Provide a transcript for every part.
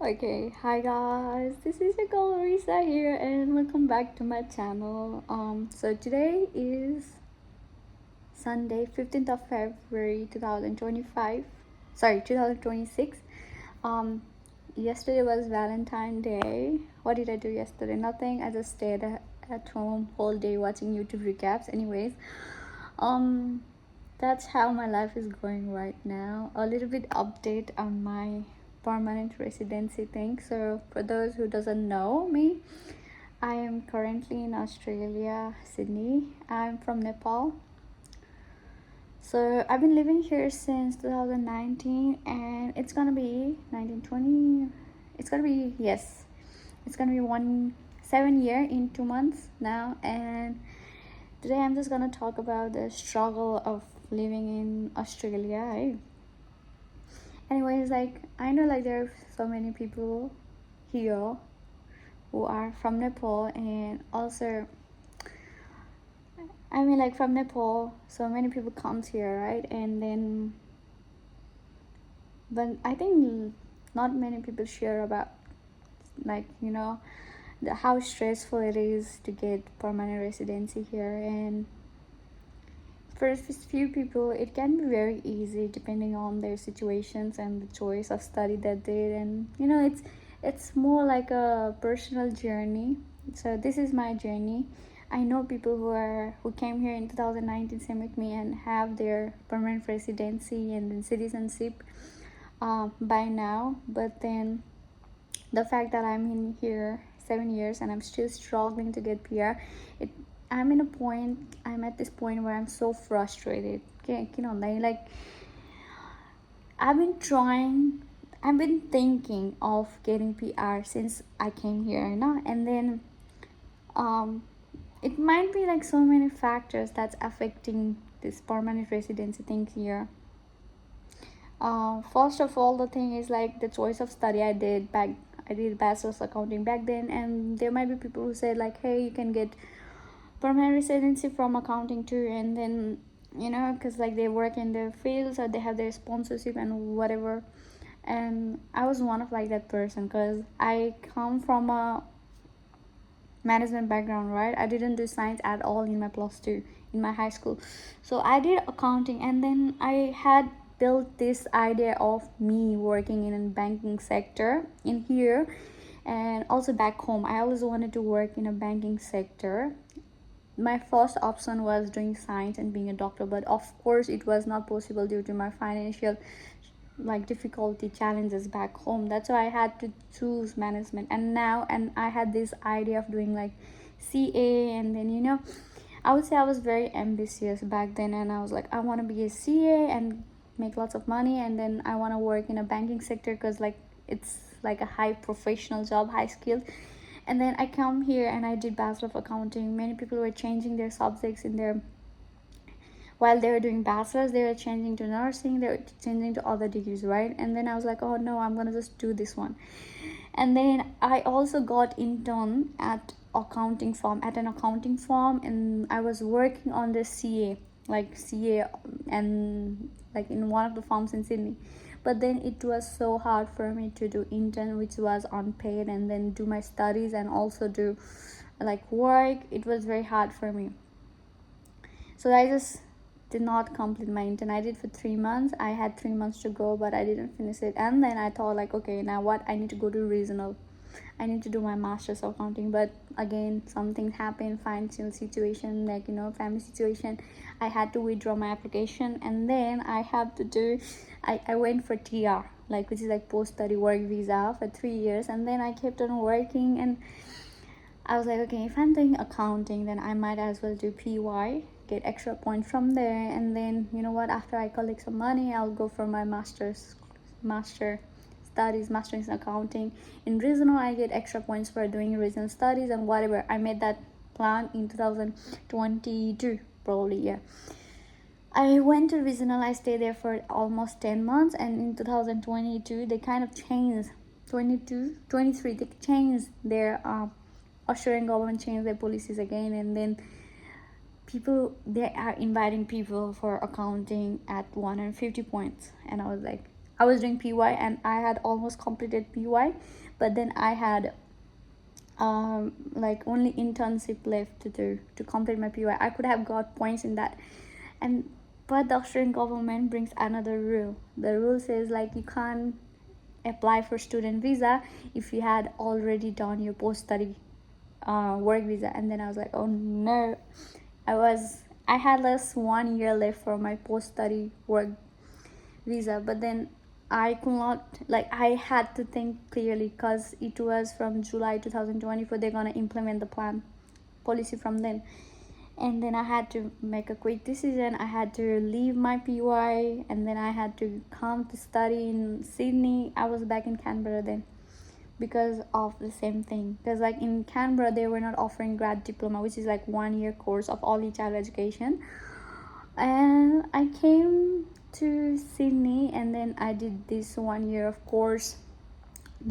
Okay, hi guys, this is your girl Risa here, and welcome back to my channel. So today is Sunday, 15th of February 2025. Sorry, 2026. Um, Yesterday was Valentine Day. What did I do yesterday? Nothing. I just stayed at home whole day watching YouTube recaps. Anyways, um, that's how my life is going right now. A little bit update on my permanent residency thing. So for those who doesn't know me, I am currently in Australia, Sydney. I'm from Nepal. So I've been living here since 2019, and it's gonna be 1920. It's gonna be, yes, it's gonna be 7 year in 2 months now. And today I'm just gonna talk about the struggle of living in Australia. Anyways, like I know like there are so many people here who are from Nepal, and also I mean like from Nepal, so many people comes here, right? And then, but I think not many people share about, like, how stressful it is to get permanent residency here. And for a few people it can be very easy depending on their situations and the choice of study that they did. And it's more like a personal journey. So this is my journey. I know people who came here in 2019, same with me, and have their permanent residency and then citizenship by now. But then the fact that I'm in here 7 years and I'm still struggling to get PR, it I'm at this point where I'm so frustrated. Okay, like I've been thinking of getting PR since I came here, and then um it might be like so many factors that's affecting this permanent residency thing here. First of all, the thing is like the choice of study I did bachelor's accounting back then, and there might be people who say like, hey, you can get permanent residency from accounting too. And then, because like they work in their fields or they have their sponsorship and whatever. And I was one of like that person, because I come from a management background, right? I didn't do science at all in my plus two in my high school. So I did accounting, and then I had built this idea of me working in a banking sector in here. And also back home, I always wanted to work in a banking sector. My first option was doing science and being a doctor, but of course it was not possible due to my financial like difficulty challenges back home. That's why I had to choose management. And I had this idea of doing like CA. And then, I would say I was very ambitious back then, and I was like, I want to be a CA and make lots of money, and then I want to work in a banking sector because like it's like a high professional job, high skilled. And then I come here and I did bachelor of accounting. Many people were changing their subjects in their while they were doing bachelor's, they were changing to nursing, they were changing to other degrees, right? And then I was like, oh no, I'm gonna just do this one. And then I also got intern at an accounting firm, and I was working on the CA, and like in one of the firms in Sydney. But then it was so hard for me to do intern, which was unpaid, and then do my studies and also do like work. It was very hard for me. So I just did not complete my intern. I did for 3 months. I had 3 months to go, but I didn't finish it. And then I thought like, okay, now what? I need to go to regional. I need to do my master's of accounting. But again, something happened, financial situation, like family situation. I had to withdraw my application, and then I went for TR, like which is like post study work visa for 3 years. And then I kept on working, and I was like, okay, if I'm doing accounting, then I might as well do PY, get extra points from there. And then, you know what, after I collect some money, I'll go for my master studies, master's in accounting. In regional, I get extra points for doing regional studies and whatever. I made that plan in 2022, probably, yeah. I went to regional. I stayed there for almost 10 months, and in 2022 they kind of changed 22 23 they changed their Australian government changed their policies again. And then they are inviting people for accounting at 150 points. And I I was doing PY and I had almost completed PY, but then I had like only internship left to do to complete my PY. I could have got points in that, and but the Australian government brings another rule. The rule says like you can't apply for student visa if you had already done your post study work visa. And then I was like, oh no, I had less 1 year left for my post study work visa, but then I could not, like, I had to think clearly because it was from July 2024 they're gonna implement the plan policy from then. And then I had to make a quick decision. I had to leave my PY, and then I had to come to study in Sydney. I was back in Canberra then because of the same thing, because like in Canberra they were not offering grad diploma, which is like 1 year course of early child education. And I came to Sydney, and then I did this 1 year of course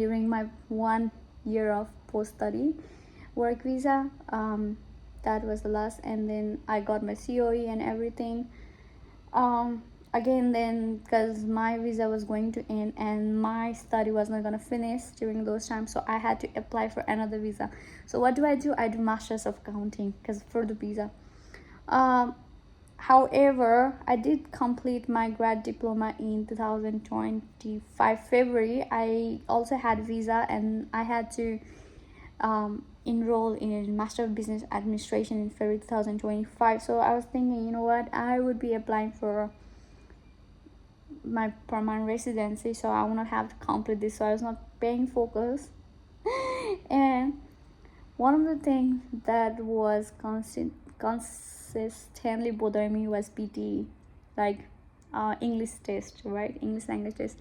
during my 1 year of post study work visa. That was the last, and then I got my COE and everything. Again then, because my visa was going to end and my study was not going to finish during those times, so I had to apply for another visa. So what do? I do Masters of Accounting because for the visa. However, I did complete my grad diploma in 2025 February. I also had visa, and I had to enroll in Master of Business Administration in February 2025. So I was thinking, you know what, I would be applying for my permanent residency, so I will not have to complete this, so I was not paying focus. And one of the things that was consistently bothering me was PTE, like English test, right? English language test.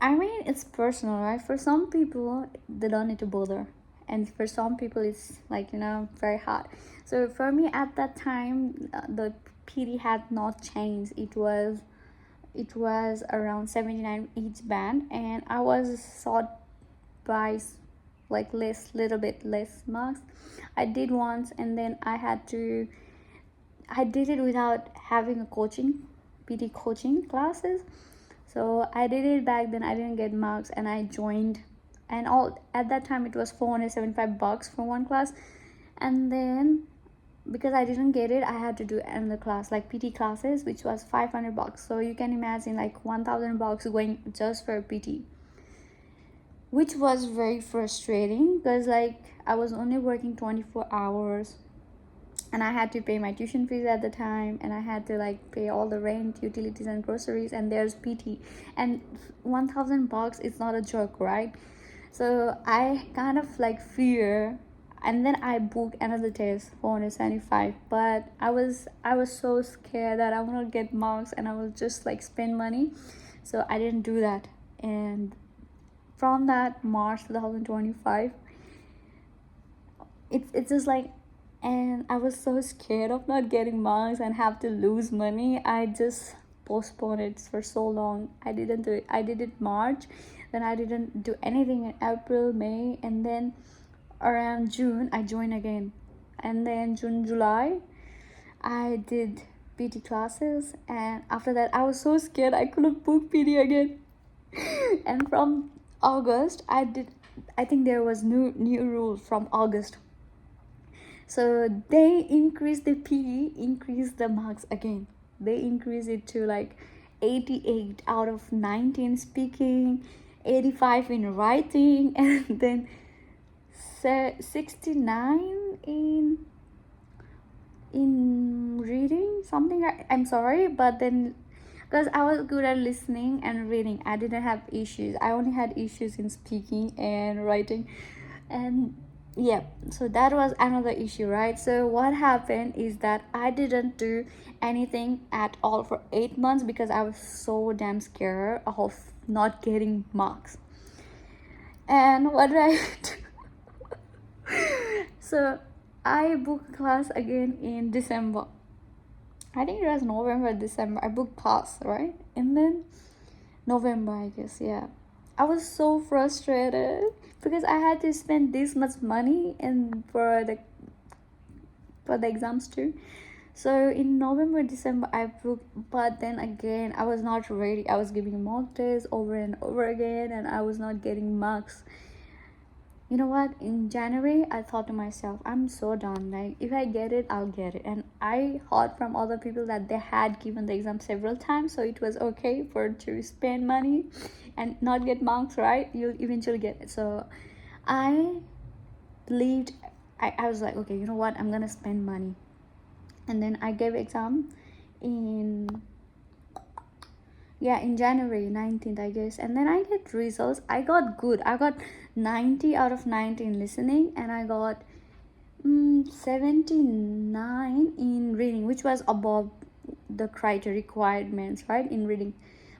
I mean, it's personal, right? For some people, they don't need to bother, and for some people, it's like, you know, very hard. So for me, at that time, the PD had not changed. It was around 79 each band, and I was sort by like little bit less marks. I did once, and then I did it without having a PD coaching classes. So I did it back then. I didn't get marks, and I joined, and all at that time it was $475 for one class. And then because I didn't get it, I had to do another class, like PT classes, which was $500. So you can imagine like $1,000 going just for PT, which was very frustrating because like I was only working 24 hours, and I had to pay my tuition fees at the time, and I had to like pay all the rent, utilities, and groceries, and there's PT, and $1,000 is not a joke, right? So I kind of like fear, and then I booked another test, 475, but I was so scared that I will not get marks and I will just like spend money, so I didn't do that. And from that March 2025, it's just like, and I was so scared of not getting marks and have to lose money. I just postponed it for so long. I didn't do it. I did it March, then I didn't do anything in April, May, and then around June I joined again. And then June, July, I did PT classes, and after that I was so scared I couldn't book PT again. And from August, I think there was new rule from August. So they increased the PE, increased the marks again. They increased it to like 88 out of 90 in speaking, 85 in writing, and then 69 in reading something. I'm sorry, but then because I was good at listening and reading, I didn't have issues. I only had issues in speaking and writing. And yeah, so that was another issue, right? So what happened is that I didn't do anything at all for 8 months because I was so damn scared of not getting marks. And what did I do? So I booked class again in December. I think it was November, December. I booked class, right? And then November, I guess, yeah. I was so frustrated because I had to spend this much money and for the exams too. So in November, December, I booked, but then again, I was not ready. I was giving mock tests over and over again, and I was not getting marks. You know what? In January, I thought to myself, I'm so done. Like, if I get it, I'll get it. And I heard from other people that they had given the exam several times, so it was okay for to spend money and not get marks, right? You'll eventually get it. So I believed, I was like, okay, you know what? I'm gonna spend money. And then I gave exam in, yeah, in January 19th, I guess. And then I get results. I got good. I got 90 out of 90 in listening, and I got 79 in reading, which was above the criteria requirements, right, in reading.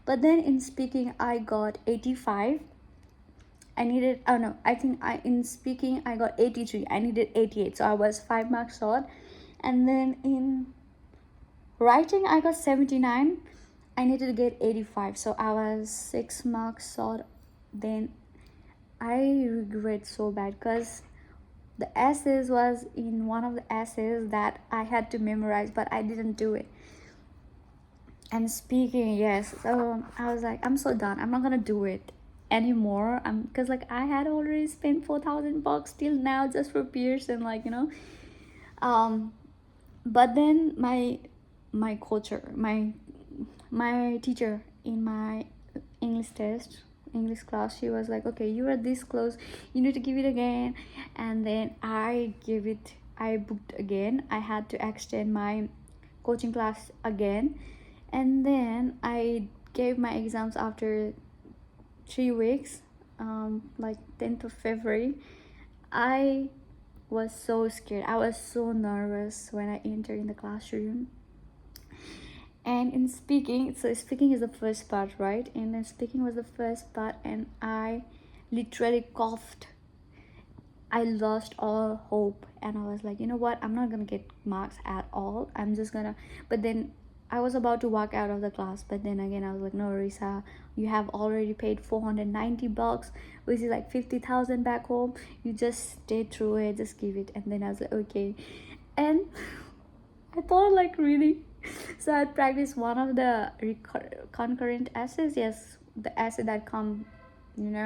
But then in speaking, I got 85. I needed, oh no, I think I in speaking I got 83. I needed 88, so I was 5 marks short. And then in writing, I got 79. I needed to get 85, so I was 6 marks short. Then I regret so bad because the essays was in one of the essays that I had to memorize, but I didn't do it. And speaking, yes, so I was like, I'm so done. I'm not gonna do it anymore. Because like I had already spent $4,000 till now just for Pierce and like um but then my coacher, my teacher in my English test, English class, she was like, okay, you are this close, you need to give it again. And then I give it, I booked again. I had to extend my coaching class again. And then I gave my exams after 3 weeks, like 10th of February. I was so scared. I was so nervous when I entered in the classroom. And in speaking, so speaking is the first part, right? And then speaking was the first part, and I literally coughed. I lost all hope, and I was like, you know what? I'm not gonna get marks at all. I'm just gonna. But then I was about to walk out of the class, but then again, I was like, no, Risa, you have already paid $490, which is like 50,000 back home. You just stay through it, just give it. And then I was like, okay. And I thought like really. So I practiced one of the concurrent essays. Yes, the essay that come,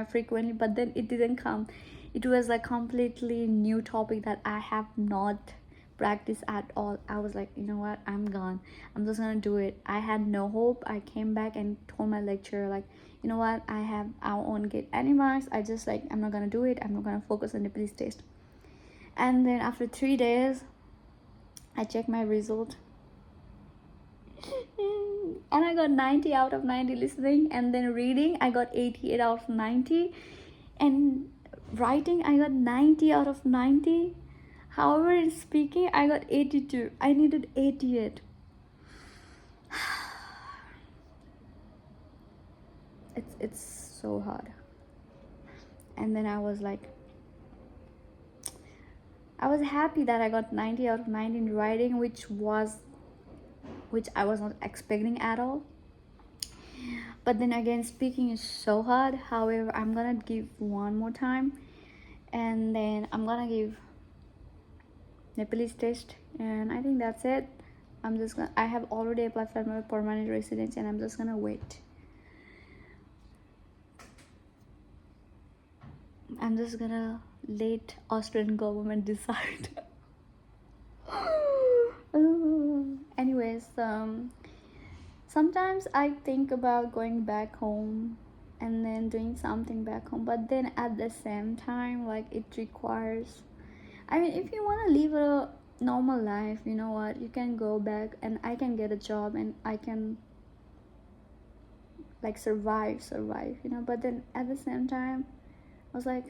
frequently. But then it didn't come. It was like completely new topic that I have not practiced at all. I was like, you know what? I'm gone. I'm just gonna do it. I had no hope. I came back and told my lecturer like, you know what? I won't get any marks. I just like I'm not gonna do it. I'm not gonna focus on the police test. And then after 3 days, I checked my result. And I got 90 out of 90 listening, and then reading I got 88 out of 90, and writing I got 90 out of 90. However, in speaking I got 82. I needed 88. It's so hard. And then I was like, I was happy that I got 90 out of 90 in writing, which I was not expecting at all. But then again, speaking is so hard. However, I'm gonna give one more time, and then I'm gonna give Nepalese test, and I think that's it. I have already applied for my permanent residence, and I'm just gonna wait. I'm just gonna let Australian government decide. Anyways, sometimes I think about going back home and then doing something back home, but then at the same time, like it requires, I mean, if you want to live a normal life, you know what, you can go back and I can get a job and I can like survive, but then at the same time I was like,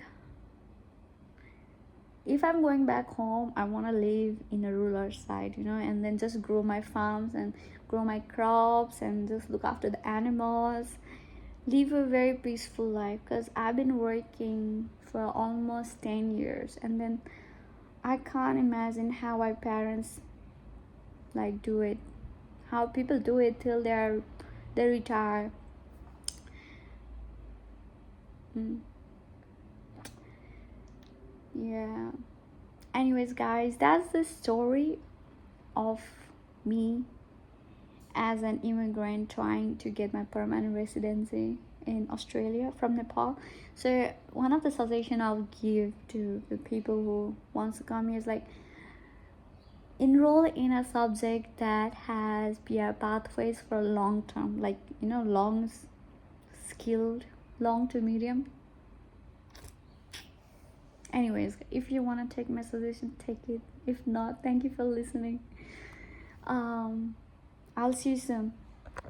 if I'm going back home, I want to live in a rural side, and then just grow my farms and grow my crops and just look after the animals, live a very peaceful life. Because I've been working for almost 10 years, and then I can't imagine how my parents like do it, how people do it till they retire. Yeah. Anyways, guys, that's the story of me as an immigrant trying to get my permanent residency in Australia from Nepal. So one of the suggestion I'll give to the people who wants to come here is like enroll in a subject that has PR pathways for long term, like long skilled, long to medium. Anyways, if you want to take my suggestion, take it. If not, thank you for listening. I'll see you soon.